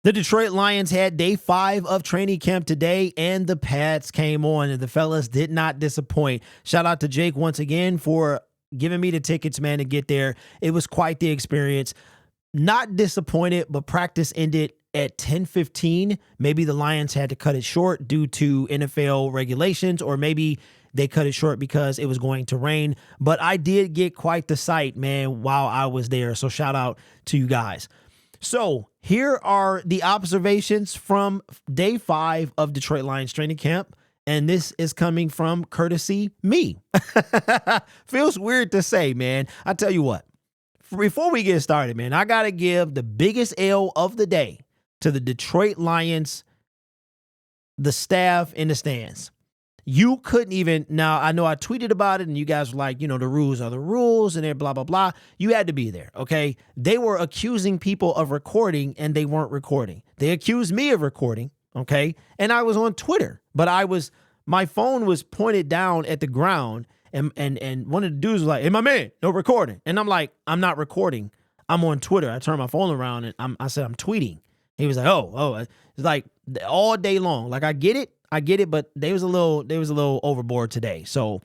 The Detroit Lions had day 5 of training camp today, and the pads came on, and the fellas did not disappoint. Shout out to Jake once again for giving me the tickets, man, to get there. It was quite the experience. Not disappointed, but practice ended at 10:15. Maybe the Lions had to cut it short due to NFL regulations, or maybe they cut it short because it was going to rain. But I did get quite the sight, man, while I was there. So shout out to you guys. So here are the observations from day 5 of Detroit Lions training camp. And this is coming from courtesy me. Feels weird to say, man. I tell you what, before we get started, man, I got to give the biggest L of the day to the Detroit Lions, the staff in the stands. You couldn't even, now I know I tweeted about it and you guys were like, you know, the rules are the rules and they're blah, blah, blah. You had to be there, okay? They were accusing people of recording and they weren't recording. They accused me of recording, okay? And I was on Twitter, but my phone was pointed down at the ground and one of the dudes was like, hey, my man, no recording. And I'm like, I'm not recording. I'm on Twitter. I turned my phone around and I said, I'm tweeting. He was like, oh, it's like all day long. Like, I get it, but they was a little overboard today. So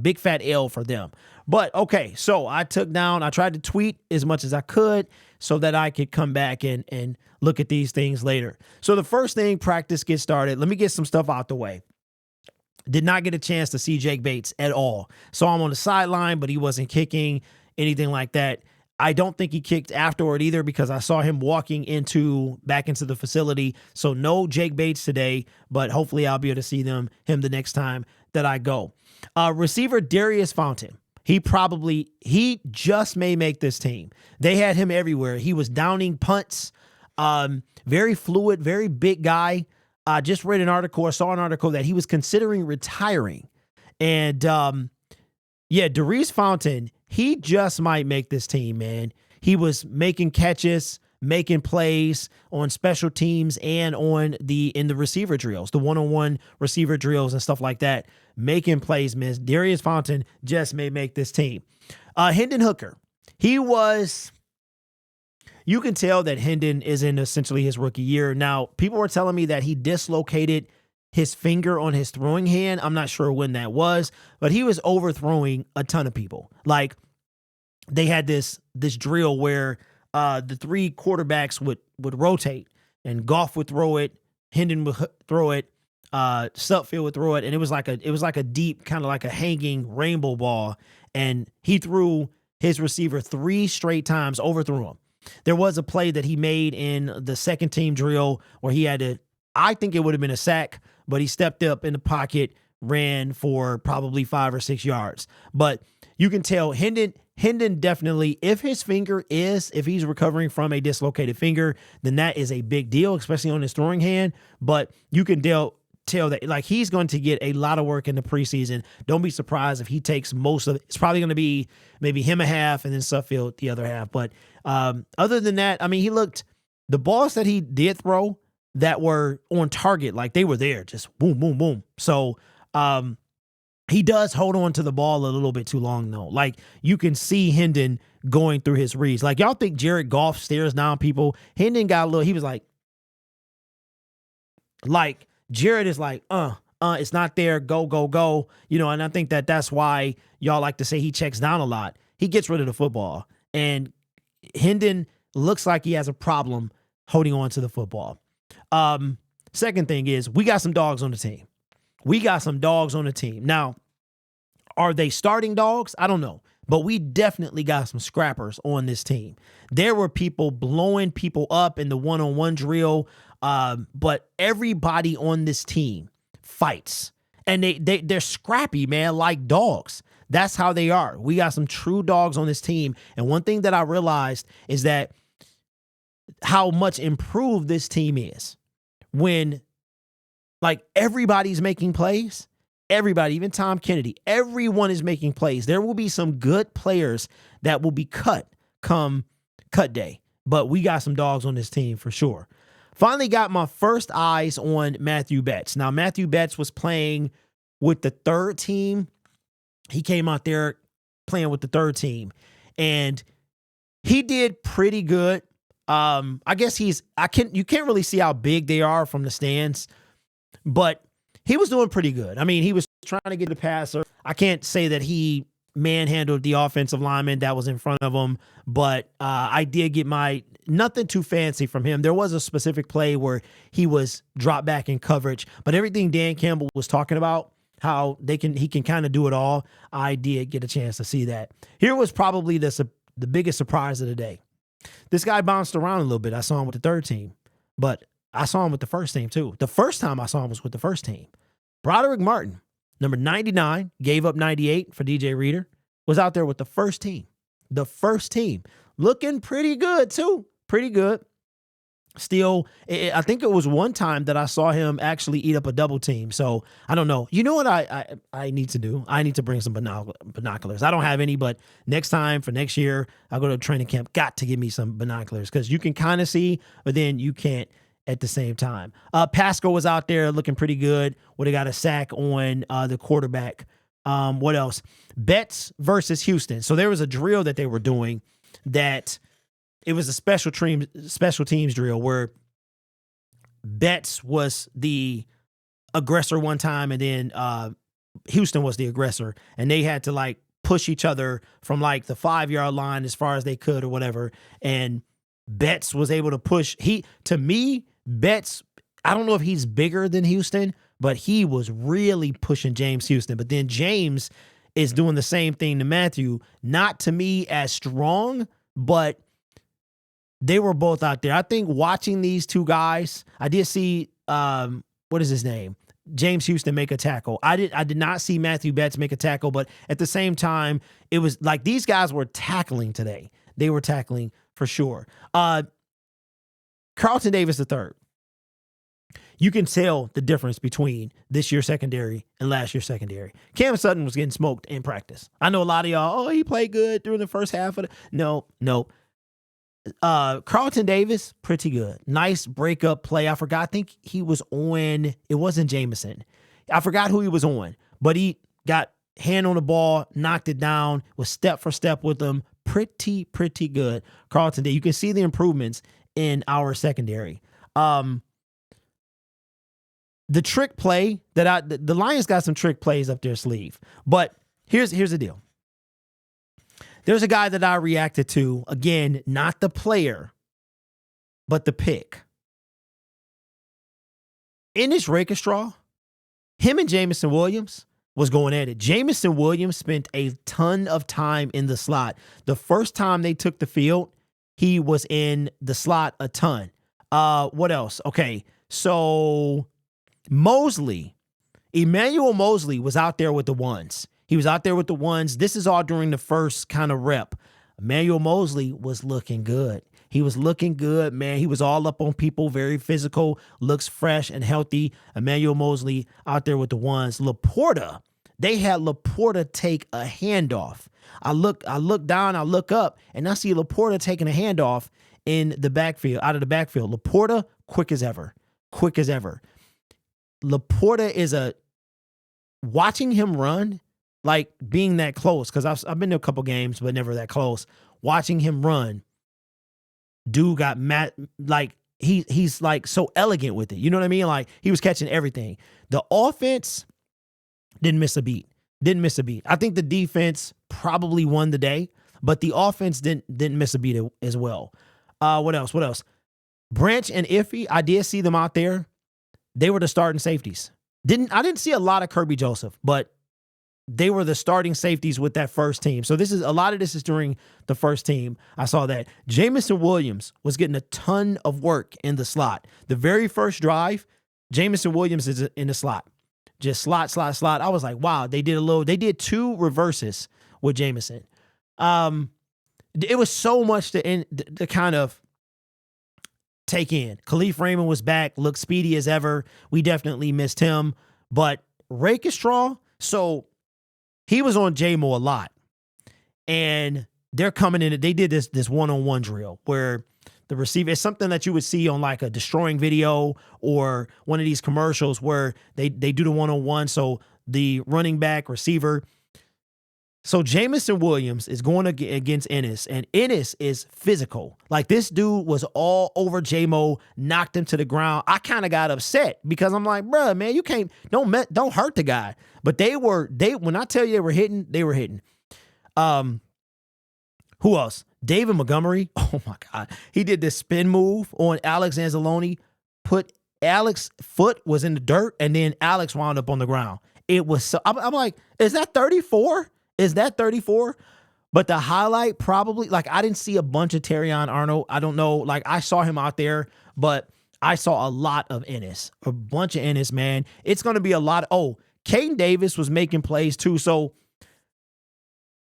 big fat L for them. But okay, so I tried to tweet as much as I could so that I could come back and look at these things later. So the first thing, practice gets started. Let me get some stuff out the way. Did not get a chance to see Jake Bates at all. Saw him on the sideline, but he wasn't kicking, anything like that. I don't think he kicked afterward either because I saw him walking back into the facility. So no Jake Bates today, but hopefully I'll be able to see him the next time that I go. Receiver Darius Fountain. He just may make this team. They had him everywhere. He was downing punts. Very fluid, very big guy. I just read an article or saw an article that he was considering retiring. And Darius Fountain, he just might make this team, man. He was making catches, making plays on special teams and in the receiver drills, the one-on-one receiver drills and stuff like that, making plays, man. Darius Fountain just may make this team. Hendon Hooker, you can tell that Hendon is in essentially his rookie year. Now, people were telling me that he dislocated his finger on his throwing hand. I'm not sure when that was, but he was overthrowing a ton of people. Like, they had this drill where the 3 quarterbacks would rotate, and Goff would throw it, Hendon would throw it, Sutfield would throw it, and it was like a deep, kind of like a hanging rainbow ball, and he threw his receiver 3 straight times, overthrew him. There was a play that he made in the second team drill where he had to, I think it would have been a sack, but he stepped up in the pocket, ran for probably 5 or 6 yards. But you can tell Hendon definitely, if he's recovering from a dislocated finger, then that is a big deal, especially on his throwing hand. But you can tell that, like, he's going to get a lot of work in the preseason. Don't be surprised if he takes most of it. It's probably going to be maybe him a half and then Sutfield the other half. But other than that, I mean, the balls that he did throw that were on target, like, they were there, just boom, boom, boom. So he does hold on to the ball a little bit too long, though. Like, you can see Hendon going through his reads. Like, y'all think Jared Goff stares down people? Hendon got a little, he was like Jared is like, it's not there, go, go, go. You know, and I think that's why y'all like to say he checks down a lot. He gets rid of the football. And Hendon looks like he has a problem holding on to the football. Second thing is, we got some dogs on the team. Now, are they starting dogs? I don't know. But we definitely got some scrappers on this team. There were people blowing people up in the one-on-one drill. But everybody on this team fights. And they're scrappy, man, like dogs. That's how they are. We got some true dogs on this team. And one thing that I realized is that how much improved this team is when, like, everybody's making plays. Everybody, even Tom Kennedy, everyone is making plays. There will be some good players that will be cut come cut day. But we got some dogs on this team for sure. Finally got my first eyes on Matthew Betts. Now, Matthew Betts was playing with the third team. He came out there playing with the third team, and he did pretty good. I guess you can't really see how big they are from the stands, but he was doing pretty good. I mean, he was trying to get the passer. I can't say that he manhandled the offensive lineman that was in front of him, but I did get nothing too fancy from him. There was a specific play where he was dropped back in coverage, but everything Dan Campbell was talking about, how he can kind of do it all, I did get a chance to see that. Here was probably the biggest surprise of the day. This guy bounced around a little bit. I saw him with the third team, but I saw him with the first team too. The first time I saw him was with the first team. Broderick Martin, number 99, gave up 98 for DJ Reader, was out there with the first team. The first team. Looking pretty good too. Pretty good. Still, I think it was one time that I saw him actually eat up a double team. So I don't know. You know what I need to do? I need to bring some binoculars. I don't have any, but next time for next year, I'll go to training camp. Got to give me some binoculars because you can kind of see, but then you can't at the same time. Pascal was out there looking pretty good. Would have got a sack on the quarterback. What else? Betts versus Houston. So there was a drill that they were doing that it was a special teams drill where Betts was the aggressor one time and then Houston was the aggressor, and they had to like push each other from like the 5-yard line as far as they could or whatever. And Betts was able to push. To me, Betts, I don't know if he's bigger than Houston, but he was really pushing James Houston. But then James is doing the same thing to Matthew. Not to me as strong, but they were both out there. I think watching these two guys, I did see, what is his name? James Houston make a tackle. I did not see Matthew Betts make a tackle, but at the same time, it was like these guys were tackling today. They were tackling for sure. Carlton Davis III. You can tell the difference between this year's secondary and last year's secondary. Cam Sutton was getting smoked in practice. I know a lot of y'all, he played good during the first half of No. Carlton Davis, pretty good. Nice breakup play. I forgot. I think he was on. It wasn't Jameson. I forgot who he was on, but he got hand on the ball, knocked it down, was step for step with them. Pretty good. Carlton Davis. You can see the improvements in our secondary. The trick play the Lions got some trick plays up their sleeve, but here's the deal. There's a guy that I reacted to, again, not the player, but the pick. In this Rakestraw, him and Jamison Williams was going at it. Jamison Williams spent a ton of time in the slot. The first time they took the field, he was in the slot a ton. What else? Okay, so Emmanuel Mosley was out there with the ones. He was out there with the ones. This is all during the first kind of rep. Emmanuel Mosley was looking good. He was looking good, man. He was all up on people, very physical, looks fresh and healthy. Emmanuel Mosley out there with the ones. Laporta, they had Laporta take a handoff. I look down, I look up, and I see Laporta taking a handoff in the backfield, out of the backfield. Laporta, quick as ever. Laporta watching him run, like being that close, because I've been to a couple games, but never that close. Watching him run, dude got mad, like he's like so elegant with it. You know what I mean? Like he was catching everything. The offense didn't miss a beat. I think the defense probably won the day, but the offense didn't miss a beat as well. What else? Branch and Iffy, I did see them out there. They were the starting safeties. I didn't see a lot of Kirby Joseph, but they were the starting safeties with that first team. So a lot of this is during the first team. I saw that. Jamison Williams was getting a ton of work in the slot. The very first drive, Jamison Williams is in the slot. Just slot. I was like, wow, they did 2 reverses with Jamison. It was so much to kind of take in. Khalif Raymond was back, looked speedy as ever. We definitely missed him. But Rakestraw, so he was on JMO a lot. And they're coming in. They did this one-on-one drill where the receiver, it's something that you would see on like a Destroying video or one of these commercials where they do the one-on-one. So the running back, receiver, So Jamison Williams is going against Ennis, and Ennis is physical. Like, this dude was all over J-Mo, knocked him to the ground. I kind of got upset because I'm like, bruh, man, you can't, don't hurt the guy. But when I tell you they were hitting. Who else? David Montgomery. Oh my God. He did this spin move on Alex Anzalone, put Alex's foot was in the dirt, and then Alex wound up on the ground. It was so, I'm like, is that 34? Is that 34? But the highlight probably, like, I didn't see a bunch of Terrion Arnold. I don't know. Like, I saw him out there, but I saw a lot of Ennis, a bunch of Ennis, man. It's going to be a lot. Caden Davis was making plays too. So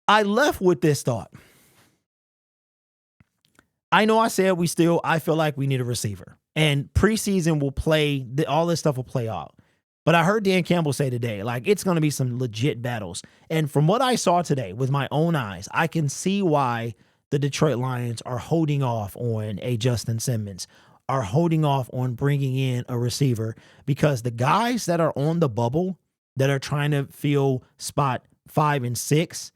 I left with this thought. I know I said I feel like we need a receiver, and preseason will play, all this stuff will play out. But I heard Dan Campbell say today, like, it's going to be some legit battles. And from what I saw today with my own eyes, I can see why the Detroit Lions are holding off on a Justin Simmons, are holding off on bringing in a receiver, because the guys that are on the bubble that are trying to fill spot 5 and 6,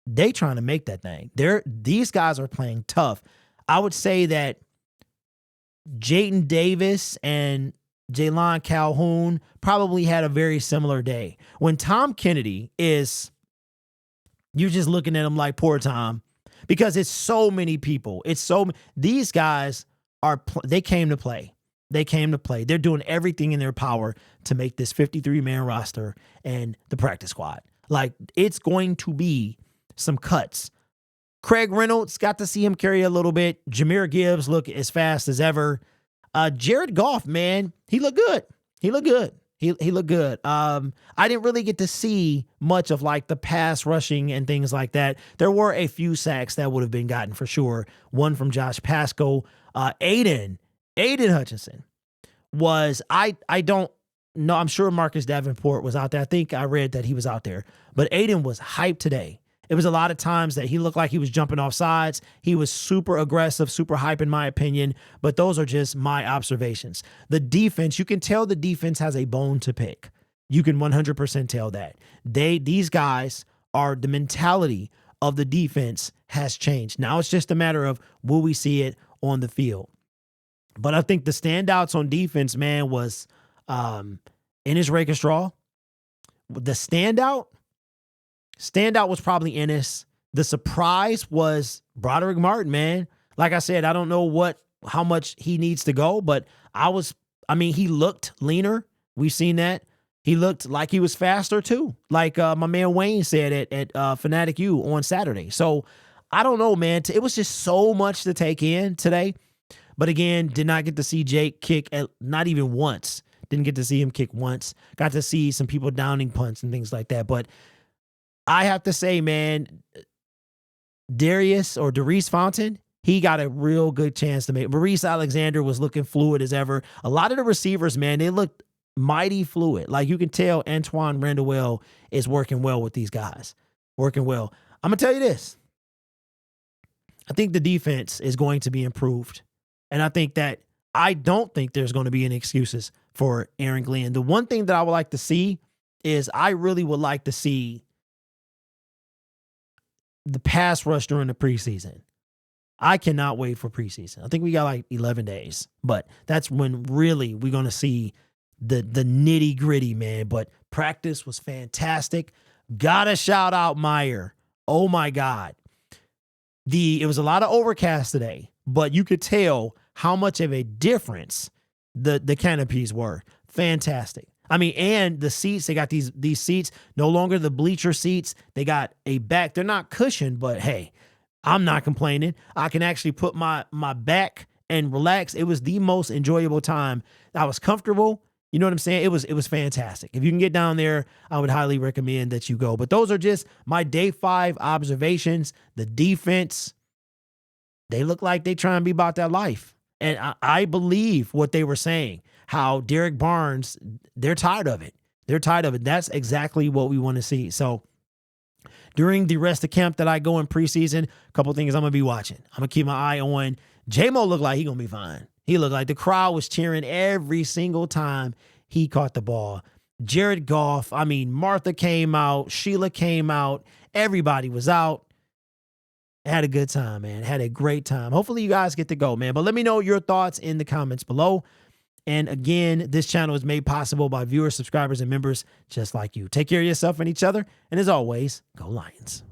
they trying to make that thing. These guys are playing tough. I would say that Jayden Davis and Jalen Calhoun probably had a very similar day. When Tom Kennedy is, you're just looking at him like, poor Tom, because it's so many people. These guys they came to play. They came to play. They're doing everything in their power to make this 53-man roster and the practice squad. Like, it's going to be some cuts. Craig Reynolds, got to see him carry a little bit. Jahmyr Gibbs look as fast as ever. Jared Goff, man, he looked good. He looked good. He looked good. I didn't really get to see much of, like, the pass rushing and things like that. There were a few sacks that would have been gotten for sure. One from Josh Pasco. Aiden Hutchinson was, I don't know. I'm sure Marcus Davenport was out there. I think I read that he was out there. But Aiden was hyped today. It was a lot of times that he looked like he was jumping off sides. He was super aggressive, super hype in my opinion, but those are just my observations. The defense, you can tell the defense has a bone to pick. You can 100% tell that. These guys are, the mentality of the defense has changed. Now it's just a matter of, will we see it on the field? But I think the standouts on defense, man, was Ennis Rakestraw. The standout was probably Ennis. The surprise was Broderick Martin, man. Like I said, I don't know how much he needs to go, but he looked leaner. We've seen that. He looked like he was faster too. Like my man Wayne said at Fanatic U on Saturday. So I don't know, man. It was just so much to take in today. But again, did not get to see Jake kick not even once. Didn't get to see him kick once. Got to see some people downing punts and things like that. But I have to say, man, Darius Fountain, he got a real good chance to make. Maurice Alexander was looking fluid as ever. A lot of the receivers, man, they looked mighty fluid. Like, you can tell Antoine Randall is working well with these guys. Working well. I'm going to tell you this. I think the defense is going to be improved. And I don't think there's going to be any excuses for Aaron Glenn. The one thing that I would like to see is, I really would like to see the pass rush during the preseason. I cannot wait for preseason. I think we got like 11 days, but that's when really we're going to see the nitty gritty, man. But practice was fantastic. Gotta shout out Meyer. Oh my God. It was a lot of overcast today, but you could tell how much of a difference the canopies were. Fantastic. I mean, and the seats, they got these seats, no longer the bleacher seats. They got a back. They're not cushioned, but hey, I'm not complaining. I can actually put my back and relax. It was the most enjoyable time. I was comfortable. You know what I'm saying? It was fantastic. If you can get down there, I would highly recommend that you go. But those are just my day 5 observations. The defense, they look like they try and be about that life. And I believe what they were saying, how Derek Barnes, they're tired of it. They're tired of it. That's exactly what we want to see. So during the rest of camp that I go in preseason, a couple things I'm going to be watching. I'm going to keep my eye on. J-Mo looked like he's going to be fine. He looked like the crowd was cheering every single time he caught the ball. Jared Goff, Martha came out. Sheila came out. Everybody was out. Had a good time, man. Had a great time. Hopefully you guys get to go, man. But let me know your thoughts in the comments below. And again, this channel is made possible by viewers, subscribers, and members just like you. Take care of yourself and each other. And as always, go Lions.